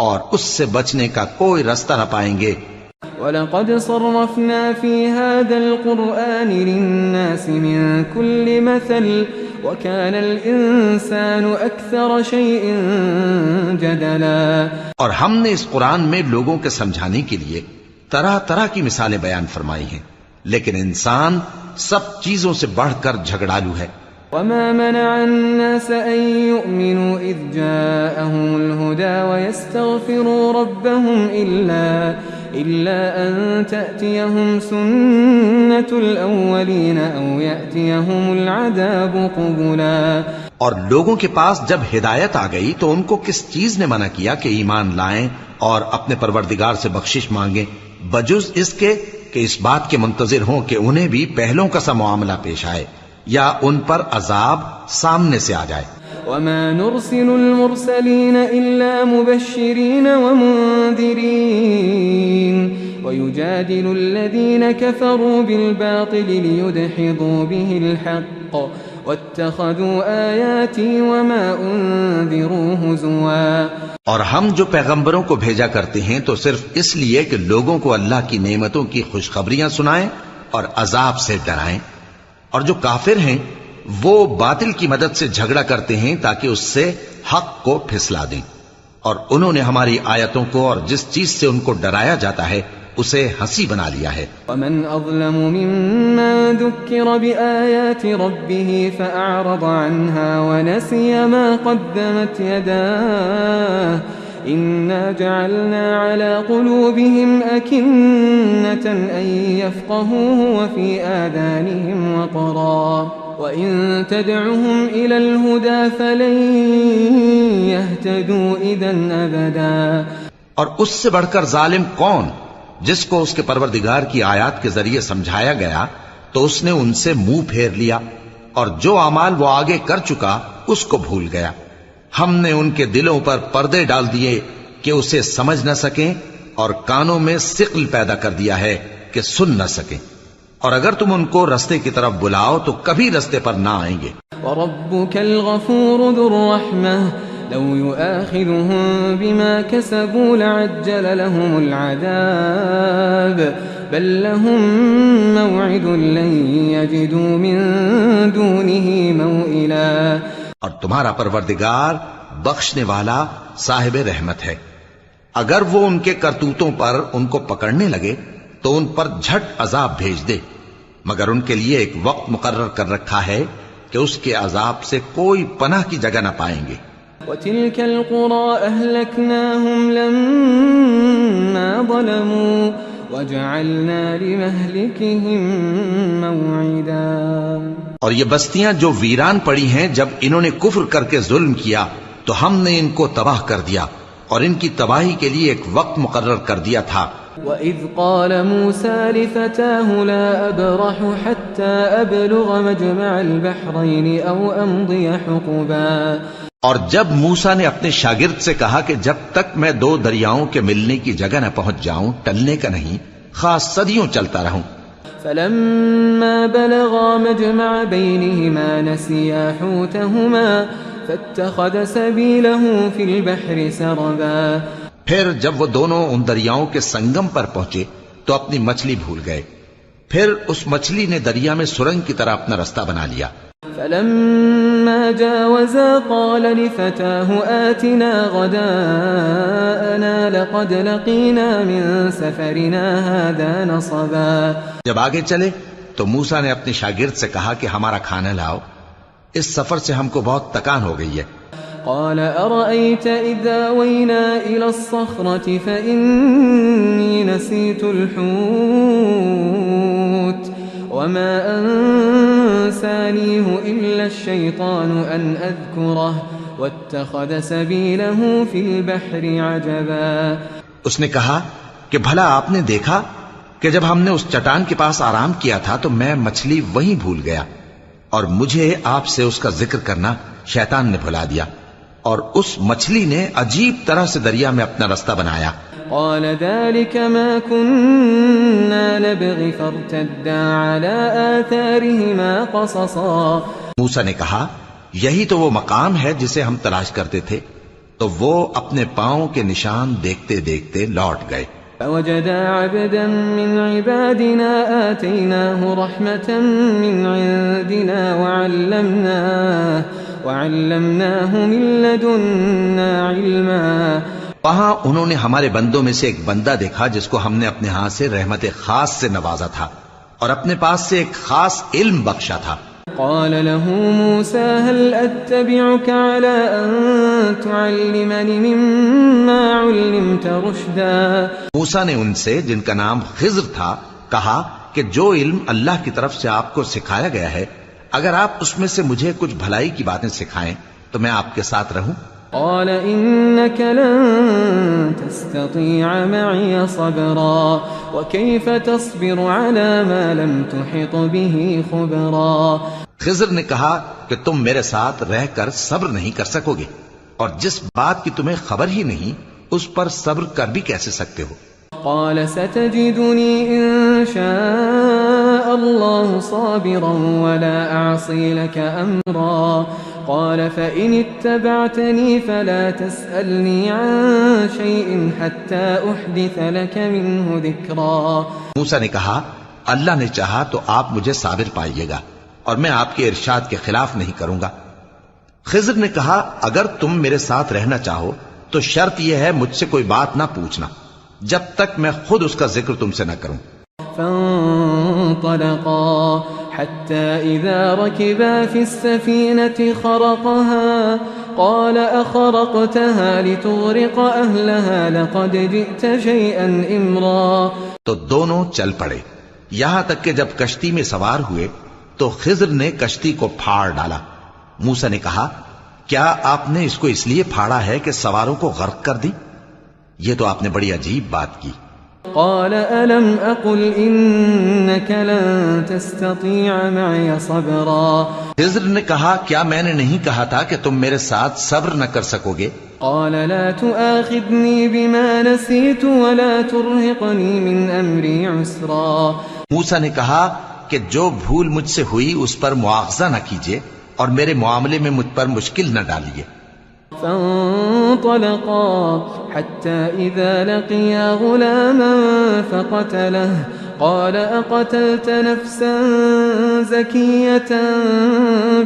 اور اس سے بچنے کا کوئی راستہ نہ پائیں گے۔ وَلَقَدْ صَرَّفْنَا فِي هَذَا الْقُرْآنِ لِلنَّاسِ مِنْ كُلِّ مَثَلٍ وكان الإنسان أكثر شيء جدلا۔ اور ہم نے اس قرآن میں لوگوں کے سمجھانے کے لیے طرح طرح کی مثالیں بیان فرمائی ہیں، لیکن انسان سب چیزوں سے بڑھ کر جھگڑالو ہے۔ وما منع الناس أن يؤمنوا إذ جاءهم الهدى ويستغفروا ربهم إلا أن تأتيهم سنة الأولين أو يأتيهم العذاب قبلا۔ اور لوگوں کے پاس جب ہدایت آ گئی تو ان کو کس چیز نے منع کیا کہ ایمان لائیں اور اپنے پروردگار سے بخشش مانگیں، بجز اس کے کہ اس بات کے منتظر ہوں کہ انہیں بھی پہلوں کا سا معاملہ پیش آئے یا ان پر عذاب سامنے سے آ جائے۔ وما نرسل المرسلين إلا مبشرين ومنذرين ويجادل الذين كفروا بالباطل ليدحضوا به الحق واتخذوا آياتي وما أنذروا هزوا۔ اور ہم جو پیغمبروں کو بھیجا کرتے ہیں تو صرف اس لیے کہ لوگوں کو اللہ کی نعمتوں کی خوشخبریاں سنائیں اور عذاب سے ڈرائیں، اور جو کافر ہیں وہ باطل کی مدد سے جھگڑا کرتے ہیں تاکہ اس سے حق کو پھسلا دیں، اور انہوں نے ہماری آیتوں کو اور جس چیز سے ان کو ڈرایا جاتا ہے اسے ہنسی بنا لیا ہے۔ ومن أظلم ممن ذكر بآيات ربه فأعرض عنها ونسي ما قدمت يداه إنا جعلنا على قلوبهم أكنة أن يفقهوه وفي آذانهم وقرا وإن تدعهم إلى الهدى فلن يهتدوا إذا أبدا۔ اور اس سے بڑھ کر ظالم کون جس کو اس کے پروردگار کی آیات کے ذریعے سمجھایا گیا تو اس نے ان سے منہ پھیر لیا، اور جو اعمال وہ آگے کر چکا اس کو بھول گیا۔ ہم نے ان کے دلوں پر پردے ڈال دیے کہ اسے سمجھ نہ سکیں، اور کانوں میں ثقل پیدا کر دیا ہے کہ سن نہ سکیں، اور اگر تم ان کو رستے کی طرف بلاؤ تو کبھی رستے پر نہ آئیں گے۔ وَرَبُّكَ الْغَفُورُ ذُو الرَّحْمَةِ لو يؤاخذهم بما كسبوا لعجل لهم العذاب بل لهم موعد لن يجدوا من دونه موئلا۔ اور تمہارا پروردگار بخشنے والا صاحب رحمت ہے، اگر وہ ان کے کرتوتوں پر ان کو پکڑنے لگے تو ان پر جھٹ عذاب بھیج دے، مگر ان کے لیے ایک وقت مقرر کر رکھا ہے کہ اس کے عذاب سے کوئی پناہ کی جگہ نہ پائیں گے۔ وَتِلْكَ الْقُرَىٰ أَهْلَكْنَاهُمْ لَمَّا ظَلَمُوا وَجَعَلْنَا لِمَهْلِكِهِمْ مَوْعِدًا۔ اور یہ بستیاں جو ویران پڑی ہیں جب انہوں نے کفر کر کے ظلم کیا تو ہم نے ان کو تباہ کر دیا، اور ان کی تباہی کے لیے ایک وقت مقرر کر دیا تھا۔ وَإِذْ قَالَ مُوسَىٰ لِفَتَاهُ لَا أَبْرَحُ حَتَّىٰ أَبْلُغَ مَجْمَعَ الْبَحْرَيْنِ أَوْ أَمْضِيَ حُقُبًا۔ اور جب موسیٰ نے اپنے شاگرد سے کہا کہ جب تک میں دو دریاؤں کے ملنے کی جگہ نہ پہنچ جاؤں ٹلنے کا نہیں، خاص صدیوں چلتا رہوں۔ فَلَمَّا بَلَغَا مَجْمَعَ بَيْنِهِمَا نَسِيَا حُوتَهُمَا فَاتَّخَذَ سَبِيلَهُ فِي الْبَحْرِ سَرَبًا۔ پھر جب وہ دونوں ان دریاؤں کے سنگم پر پہنچے تو اپنی مچھلی بھول گئے، پھر اس مچھلی نے دریا میں سرنگ کی طرح اپنا رستہ بنا لیا۔ فَلَمَّا جَاوَزَا قَالَ لِفَتَاهُ آتِنَا غَدَاءَنَا لَقَدْ لَقِينَا مِن سَفَرِنَا هَٰذَا نَصَبًا۔ جب آگے چلے تو موسیٰ نے اپنے شاگرد سے کہا کہ ہمارا کھانا لاؤ، اس سفر سے ہم کو بہت تکان ہو گئی ہے۔ قال أرأيت إذا وينا إلى الصخرة فإني نسيت الحوت وما أنسانيه إلا الشيطان أن أذكره واتخذ سبيله في البحر عجبا۔ اس نے کہا کہ بھلا آپ نے دیکھا کہ جب ہم نے اس چٹان کے پاس آرام کیا تھا تو میں مچھلی وہیں بھول گیا، اور مجھے آپ سے اس کا ذکر کرنا شیطان نے بھلا دیا، اور اس مچھلی نے عجیب طرح سے دریا میں اپنا رستہ بنایا۔ قال ذلك ما كنا نبغي فارتدا على آثارهما قصصا۔ موسیٰ نے کہا یہی تو وہ مقام ہے جسے ہم تلاش کرتے تھے، تو وہ اپنے پاؤں کے نشان دیکھتے دیکھتے لوٹ گئے۔ فوجدا عبدا من عبادنا آتيناه رحمة من عندنا وعلمناه من لدنا علما. وہاں انہوں نے ہمارے بندوں میں سے ایک بندہ دیکھا جس کو ہم نے اپنے ہاں سے رحمت خاص سے نوازا تھا اور اپنے پاس سے ایک خاص علم بخشا تھا. قال له موسى هل أتبعك على أن تعلمني مما علمت رشدا. موسیٰ نے ان سے جن کا نام خضر تھا کہا کہ جو علم اللہ کی طرف سے آپ کو سکھایا گیا ہے اگر آپ اس میں سے مجھے کچھ بھلائی کی باتیں سکھائیں تو میں آپ کے ساتھ رہوں. قال إنك لن تستطيع معي صبرا وكيف تصبر على ما لم تحط به خبرا. خضر نے کہا کہ تم میرے ساتھ رہ کر صبر نہیں کر سکو گے اور جس بات کی تمہیں خبر ہی نہیں اس پر صبر کر بھی کیسے سکتے ہو. قال ستجدني إن شاء الله صابرا ولا أعصي لك أمرا. قال فإن اتبعتني فلا تسألني عن شيء حتى أحدث لك منه ذكرا. موسیٰ نے کہا اللہ نے چاہا تو آپ مجھے صابر پائیے گا اور میں آپ کے ارشاد کے خلاف نہیں کروں گا. خضر نے کہا اگر تم میرے ساتھ رہنا چاہو تو شرط یہ ہے مجھ سے کوئی بات نہ پوچھنا جب تک میں خود اس کا ذکر تم سے نہ کروں. فانطلقا حتى إذا ركبا في السفينة خرقها قال أخرقتها لتغرق أهلها لقد جئت شيئا إمرا. تو دونوں چل پڑے یہاں تک کہ جب کشتی میں سوار ہوئے تو خضر نے کشتی کو پھاڑ ڈالا. موسیٰ نے کہا کیا آپ نے اس کو اس لیے پھاڑا ہے کہ سواروں کو غرق کر دی؟ یہ تو آپ نے بڑی عجیب بات کی. قال ألم أقل إنك لن تستطيع معي صبرا. خضر نے کہا کیا میں نے نہیں کہا تھا کہ تم میرے ساتھ صبر نہ کر سکو گے؟ قال لا تؤاخذني بما نسيت ولا ترهقني من أمري عسرا. موسیٰ نے کہا کہ جو بھول مجھ سے ہوئی اس پر مواخذہ نہ کیجیے اور میرے معاملے میں مجھ پر مشکل نہ ڈالیے. فانطلقا حتى إذا لقيا غلاما فقتله قال أقتلت نفسا زكية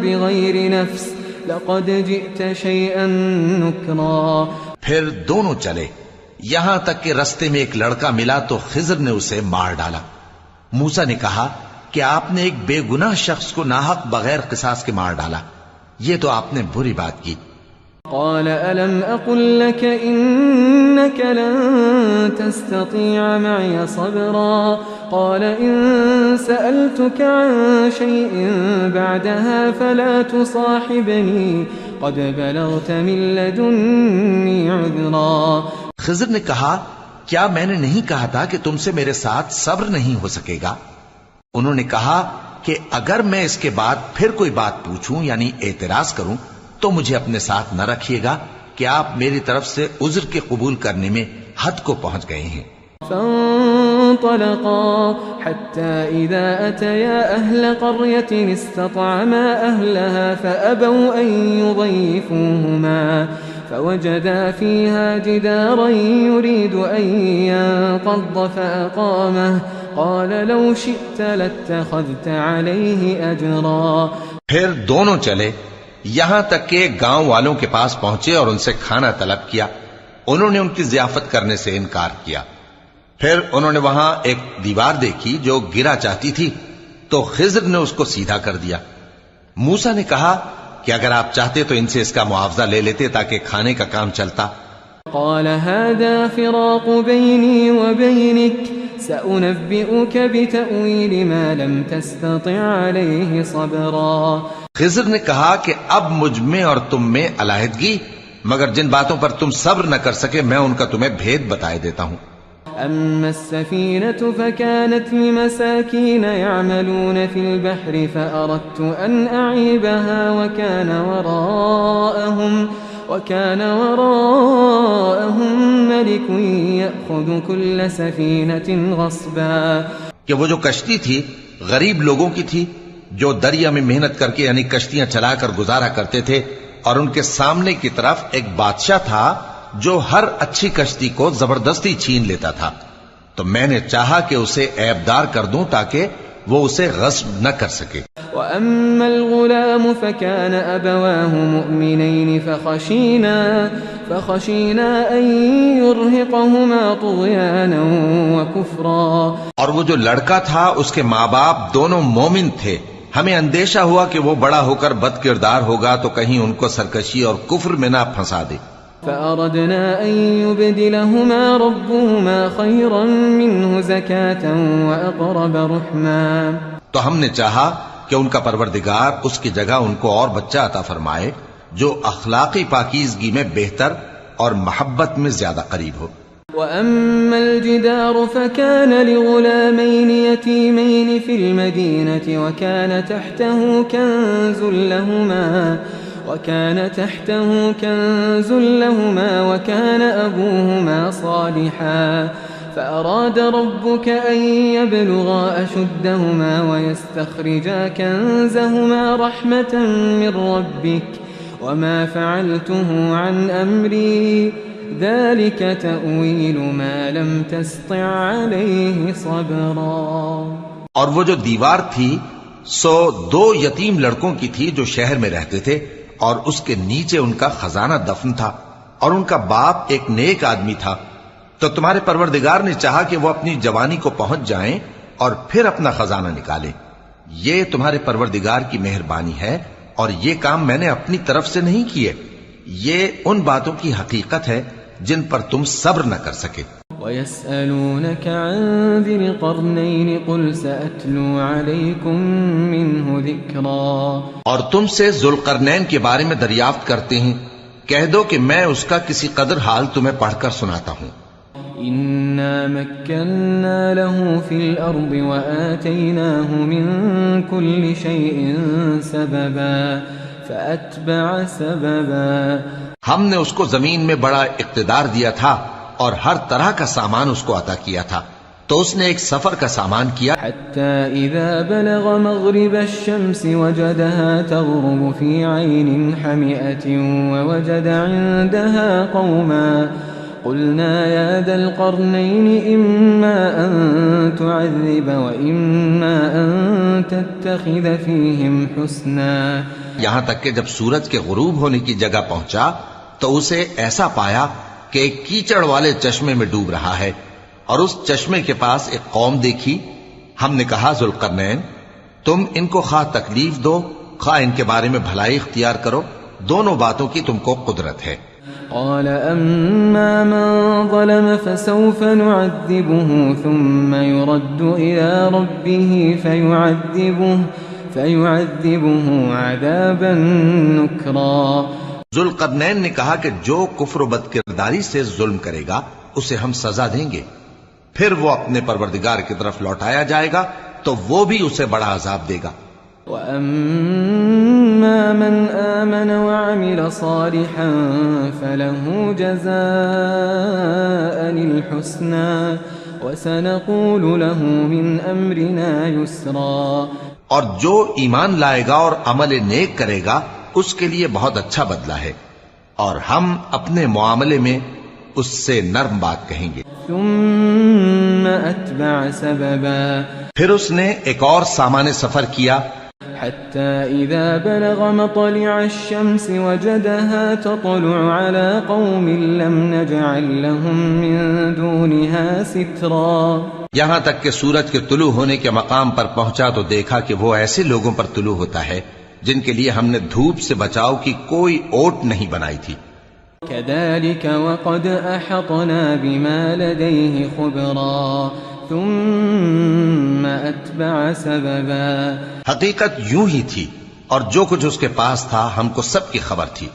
بغير نفس لقد جئت شيئا نكرا. پھر دونوں چلے یہاں تک کہ رستے میں ایک لڑکا ملا تو خضر نے اسے مار ڈالا. موسیٰ نے کہا کہ آپ نے ایک بے گناہ شخص کو ناحق بغیر قصاص کے مار ڈالا. یہ تو آپ نے بری بات کی. قال ألم أقل لك إنك لن تستطيع معي صبرا. قال إن سألتك عن شيء بعدها فلا تصاحبني قد بلغت من لدني عذرا. خضر نے کہا کیا میں نے نہیں کہا تھا کہ تم سے میرے ساتھ صبر نہیں ہو سکے گا؟ انہوں نے کہا کہ اگر میں اس کے بعد پھر کوئی بات پوچھوں یعنی اعتراض کروں تو مجھے اپنے ساتھ نہ رکھیے گا کہ آپ میری طرف سے عذر کے قبول کرنے میں حد کو پہنچ گئے ہیں. فانطلقا حتى إذا أتيا أهل قرية استطعما أهلها فأبوا أن يضيفوهما فوجدا فيها جدارا يريد أن ينقض فأقامه قال لو شئت لاتخذت عليه أجرا. پھر دونوں چلے یہاں تک کہ گاؤں والوں کے پاس پہنچے اور ان سے کھانا طلب کیا. انہوں نے ان کی ضیافت کرنے سے انکار کیا. پھر انہوں نے وہاں ایک دیوار دیکھی جو گرا چاہتی تھی تو خضر نے اس کو سیدھا کر دیا. موسیٰ نے کہا کہ اگر آپ چاہتے تو ان سے اس کا معاوضہ لے لیتے تاکہ کھانے کا کام چلتا. قال هذا فراق بيني وبينك سأنبئك بتأويل ما لم تستطع عليه صبرا. خضر نے کہا کہ اب مجھ میں اور تم میں علیحدگی مگر جن باتوں پر تم صبر نہ کر سکے میں ان کا تمہیں بھید بتائے دیتا ہوں. أما السفينة فكانت لمساكين يعملون في البحر فأردت أن أعيبها وكان وراءهم ملك يأخذ كل سفينة غصبا. کہ وہ جو کشتی تھی غریب لوگوں کی تھی جو دریا میں محنت کر کے یعنی کشتیاں چلا کر گزارا کرتے تھے اور ان کے سامنے کی طرف ایک بادشاہ تھا جو ہر اچھی کشتی کو زبردستی چھین لیتا تھا. تو میں نے چاہا کہ اسے عیبدار کر دوں تاکہ وہ اسے غصب نہ کر سکے. وأما الغلام فكان أبواه مؤمنين فخشينا أن يرهقهما طغيانا وكفرا. اور وہ جو لڑکا تھا اس کے ماں باپ دونوں مومن تھے، ہمیں اندیشہ ہوا کہ وہ بڑا ہو کر بد کردار ہوگا تو کہیں ان کو سرکشی اور کفر میں نہ پھنسا دے. فأردنا أن يبدلهما ربهما خيرا منه زكاة وأقرب رحما. تو ہم نے چاہا کہ ان کا پروردگار اس کی جگہ ان کو اور بچہ عطا فرمائے جو اخلاقی پاکیزگی میں بہتر اور محبت میں زیادہ قریب ہو. وأما الجدار فكان لغلامين يتيمين في المدينة وكان تحته كنز لهما وكان أبوهما صالحا فأراد ربك أن يبلغا أشدهما ويستخرجا كنزهما رحمة من ربك وما فعلته عن أمري ذلك تأويل ما لم تستطع عليه صبرا. اور وہ جو دیوار تھی سو 2 یتیم لڑکوں کی تھی جو شہر میں رہتے تھے، اور اس کے نیچے ان کا خزانہ دفن تھا، اور ان کا باپ ایک نیک آدمی تھا. تو تمہارے پروردگار نے چاہا کہ وہ اپنی جوانی کو پہنچ جائیں اور پھر اپنا خزانہ نکالیں. یہ تمہارے پروردگار کی مہربانی ہے، اور یہ کام میں نے اپنی طرف سے نہیں کیے. یہ ان باتوں کی حقیقت ہے جن پر تم صبر نہ کر سکے. وَيَسْأَلُونَكَ عَنْ ذِي الْقَرْنَيْنِ قُلْ سَأَتْلُو عَلَيْكُمْ مِنْهُ ذِكْرًا. اور تم سے ذوالقرنین کے بارے میں دریافت کرتے ہیں، کہہ دو کہ میں اس کا کسی قدر حال تمہیں پڑھ کر سناتا ہوں. إِنَّا مَكَّنَّا لَهُ فِي الْأَرْضِ وَآتَيْنَاهُ مِنْ كُلِّ شَيْءٍ سَبَبًا فَأَتْبَعَ سَبَبًا. ہم نے اس کو زمین میں بڑا اقتدار دیا تھا اور ہر طرح کا سامان اس کو عطا کیا تھا، تو اس نے ایک سفر کا سامان کیا. حتى إذا بلغ مغرب الشمس وجدها تغرب في عين حمئة ووجد عندها قوما قلنا يا ذا القرنين إما أن تعذب وإما أن تتخذ فيهم حسنا. یہاں تک کہ جب سورج کے غروب ہونے کی جگہ پہنچا تو اسے ایسا پایا کہ ایک کیچڑ والے چشمے میں ڈوب رہا ہے، اور اس چشمے کے پاس ایک قوم دیکھی. ہم نے کہا ذوالقرنین تم ان کو خواہ تکلیف دو خواہ ان کے بارے میں بھلائی اختیار کرو، دونوں باتوں کی تم کو قدرت ہے. قال أما من ظلم فسوف نعذبه ثم يرد إلى ربه فيعذبه عذابا نكرا. ذوالقرنین نے کہا کہ جو کفر و بد کرداری سے ظلم کرے گا اسے ہم سزا دیں گے، پھر وہ اپنے پروردگار کی طرف لوٹایا جائے گا تو وہ بھی اسے بڑا عذاب دے گا. وَأَمَّا مَنْ آمَنَ وَعَمِلَ صَالِحًا فَلَهُ جَزَاءً الْحُسْنَى وَسَنَقُولُ لَهُ مِنْ أَمْرِنَا يُسْرًا. اور جو ایمان لائے گا اور عمل نیک کرے گا اس کے لیے بہت اچھا بدلہ ہے، اور ہم اپنے معاملے میں اس سے نرم بات کہیں گے. ثم أتبع سببا. پھر اس نے ایک اور سامان سفر کیا حتى إذا بلغ مطلع الشمس وجدها تطلع على قوم لم نجعل لهم من دونها سترا. یہاں تک کہ سورج کے طلوع ہونے کے مقام پر پہنچا تو دیکھا کہ وہ ایسے لوگوں پر طلوع ہوتا ہے جن کے لیے ہم نے دھوپ سے بچاؤ کی کوئی اوٹ نہیں بنائی تھی. كذلك وقد أحطنا بما لديه خبرا ثم أتبع سببا. حقیقت یوں ہی تھی، اور جو کچھ اس کے پاس تھا ہم کو سب کی خبر تھی.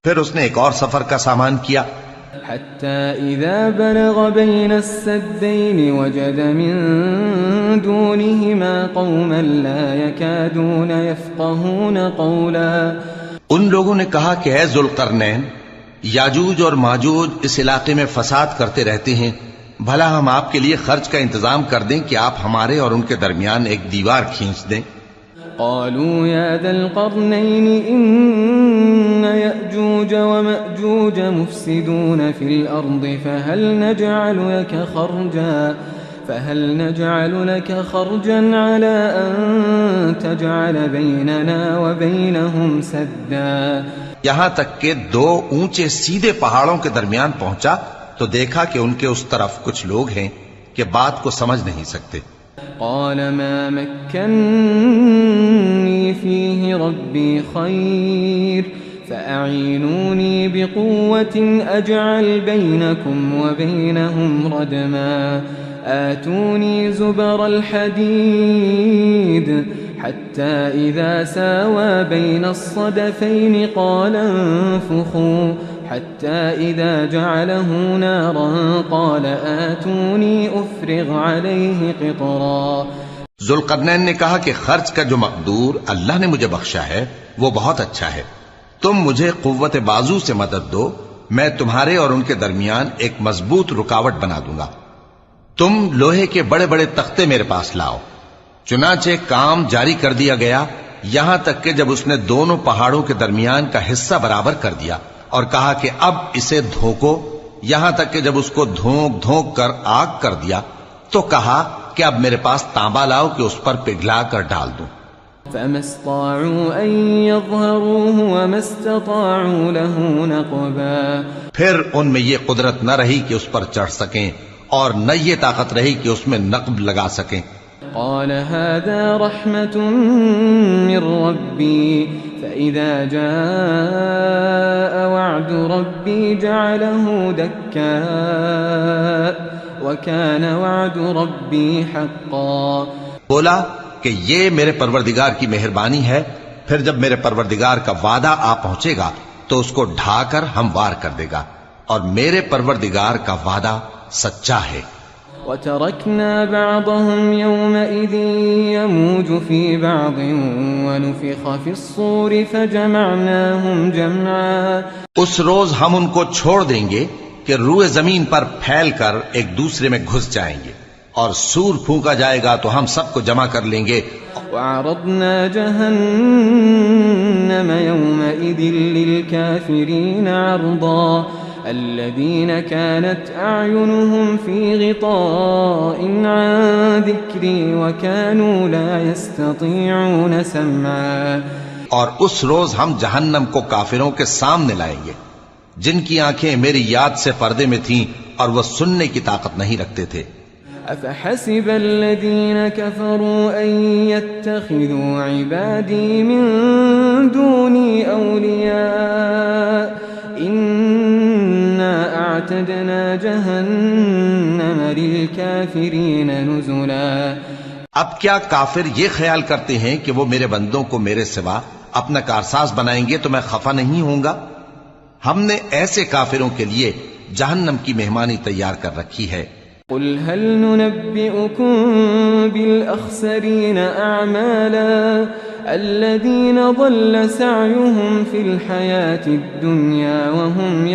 پھر اس نے ایک اور سفر کا سامان کیا حتى إذا بلغ بين السدين وجد من دونهما قوما لا يكادون يفقهون قولا. ان لوگوں نے کہا کہ اے ذوالقرنین یاجوج اور ماجوج اس علاقے میں فساد کرتے رہتے ہیں، بھلا ہم آپ کے لیے خرچ کا انتظام کر دیں کہ آپ ہمارے اور ان کے درمیان ایک دیوار کھینچ دیں. قالوا يا ذا القرنين إن يأجوج ومأجوج مفسدون في الأرض فهل نجعل لك فهل نجعل لك خرجا على أن تجعل بيننا وبينهم سدا؟ یہاں تک کہ دو اونچے سیدھے پہاڑوں کے درمیان پہنچا تو دیکھا کہ ان کے اس طرف کچھ لوگ ہیں کہ بات کو سمجھ نہیں سکتے۔ قال ما مكنني فيه ربي خير فأعينوني بقوة أجعل بينكم وبينهم ردما آتوني زبر الحديد حتى إذا ساوى بين الصدفين قال انفخوا حتى إذا جعله نارا قال آتوني أفرغ عليه قطرا۔ ذوالقرنین نے کہا کہ خرچ کا جو مقدور اللہ نے مجھے بخشا ہے وہ بہت اچھا ہے، تم مجھے قوت بازو سے مدد دو، میں تمہارے اور ان کے درمیان ایک مضبوط رکاوٹ بنا دوں گا۔ تم لوہے کے بڑے بڑے تختے میرے پاس لاؤ۔ چنانچہ کام جاری کر دیا گیا یہاں تک کہ جب اس نے دونوں پہاڑوں کے درمیان کا حصہ برابر کر دیا اور کہا کہ اب اسے دھوکو، یہاں تک کہ جب اس کو دھونک دھونک کر آگ کر دیا تو کہا کہ اب میرے پاس تانبا لاؤ کہ اس پر پگھلا کر ڈال دوں۔ فما استطاعوا أن يظهروه وما استطاعوا له نقبا۔ پھر ان میں یہ قدرت نہ رہی کہ اس پر چڑھ سکیں اور نہ یہ طاقت رہی کہ اس میں نقب لگا سکیں۔ قال هذا رحمة من ربي فإذا جاء وعد ربي جعله دكاء وكان وعد ربي حقا۔ بولا کہ یہ میرے پروردگار کی مہربانی ہے، پھر جب میرے پروردگار کا وعدہ آ پہنچے گا تو اس کو ڈھا کر ہموار کر دے گا، اور میرے پروردگار کا وعدہ سچا ہے۔ وَتَرَكْنَا بَعْضَهُمْ يَوْمَئِذٍ يَمُوجُ فِي بَعْضٍ وَنُفِخَ فِي الصُّورِ فَجَمَعْنَاهُمْ جَمْعًا۔ اس روز ہم ان کو چھوڑ دیں گے کہ روئے زمین پر پھیل کر ایک دوسرے میں گھس جائیں گے، اور سور پھونکا جائے گا تو ہم سب کو جمع کر لیں گے۔ وَعَرَضْنَا جَهَنَّمَ يَوْمَئِذٍ لِلْكَافِرِينَ عَرْضًا الذين كانت أعينهم في غطاء عن ذكري وكانوا لا يستطيعون سمعا۔ اور اس روز ہم جہنم کو کافروں کے سامنے لائیں گے جن کی آنکھیں میری یاد سے پردے میں تھیں اور وہ سننے کی طاقت نہیں رکھتے تھے۔ أفحسب الذين كفروا أن يتخذوا عبادي من دوني أولياء إنا أعتدنا جهنم للكافرين نزلا۔ اب کیا کافر یہ خیال کرتے ہیں کہ وہ میرے بندوں کو میرے سوا اپنا کارساز بنائیں گے تو میں خفا نہیں ہوں گا؟ ہم نے ایسے کافروں کے لیے جہنم کی مہمانی تیار کر رکھی ہے۔ قل هل ننبئكم بالأخسرين أعمالا الذين ضل سعيهم في الحياة الدنيا وهم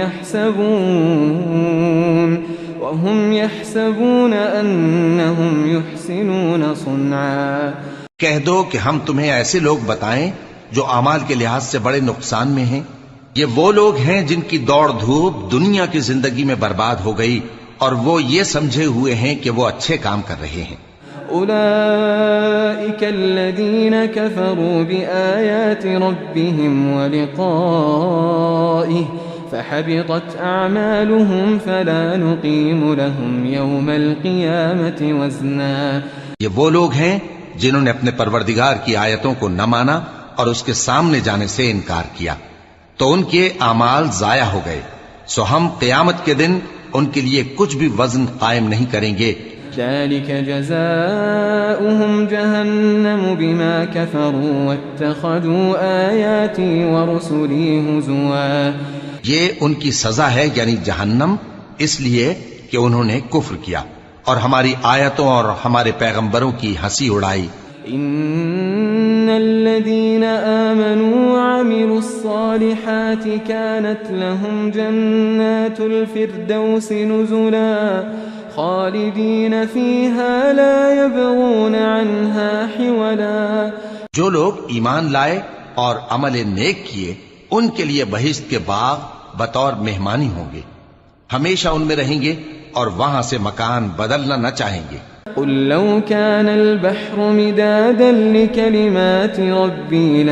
يحسبون أنهم يحسنون صنعا۔ کہہ دو کہ ہم تمہیں ایسے لوگ بتائیں جو اعمال کے لحاظ سے بڑے نقصان میں ہیں۔ یہ وہ لوگ ہیں جن کی دوڑ دھوپ دنیا کی زندگی میں برباد ہو گئی اور وہ یہ سمجھے ہوئے ہیں کہ وہ اچھے کام کر رہے ہیں۔ أولئك الذين كفروا بآيات ربهم ولقائه فحبطت أعمالهم فلا نقيم لهم يوم القيامة وزنا۔ یہ وہ لوگ ہیں جنہوں نے اپنے پروردگار کی آیتوں کو نہ مانا اور اس کے سامنے جانے سے انکار کیا تو ان کے اعمال ضائع ہو گئے، سو ہم قیامت کے دن ان کے لیے کچھ بھی وزن قائم نہیں کریں گے۔ ذلك جزاؤهم جهنم بما كفروا واتخذوا آياتي ورسلي هزوا۔ یہ ان کی سزا ہے یعنی جہنم، اس لیے کہ انہوں نے کفر کیا اور ہماری آیتوں اور ہمارے پیغمبروں کی ہنسی اڑائی۔ ان الذين آمنوا وعملوا الصالحات كانت لهم جنات الفردوس نزلا خالدين فيها لا يبغون عنها حولا۔ جو لوگ ایمان لائے اور عمل نیک کیے ان کے لیے بہشت کے باغ بطور مہمانی ہوں گے، ہمیشہ ان میں رہیں گے اور وہاں سے مکان بدلنا نہ چاہیں گے۔ قل لو كان البحر مدادا لكلمات ربي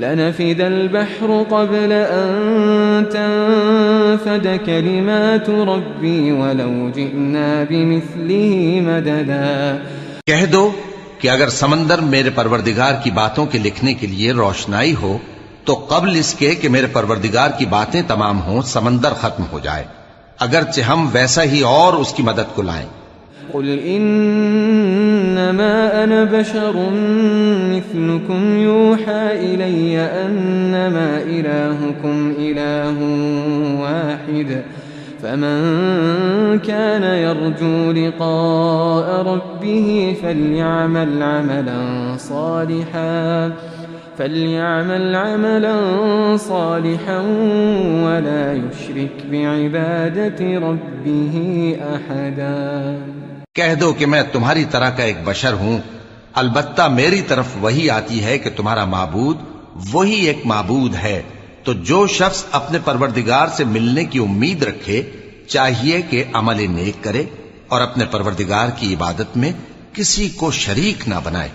لنفد البحر قبل أن تنفد كلمات ربي ولو جئنا بمثله مددا. کہہ دو کہ اگر سمندر میرے پروردگار کی باتوں کے لکھنے کے لیے روشنائی ہو تو قبل اس کے کہ میرے پروردگار کی باتیں تمام ہوں سمندر ختم ہو جائے، اگرچہ ہم ویسا ہی اور اس کی مدد کو لائیں. قل إنما أنا بشر مثلكم يوحى إلي أنما إلهكم إله واحد فمن كان يرجو لقاء ربه فليعمل عملا صالحا ولا يشرك بعبادة ربه أحدا. کہہ دو کہ میں تمہاری طرح کا ایک بشر ہوں، البتہ میری طرف وہی آتی ہے کہ تمہارا معبود وہی ایک معبود ہے، تو جو شخص اپنے پروردگار سے ملنے کی امید رکھے چاہیے کہ عمل نیک کرے اور اپنے پروردگار کی عبادت میں کسی کو شریک نہ بنائے.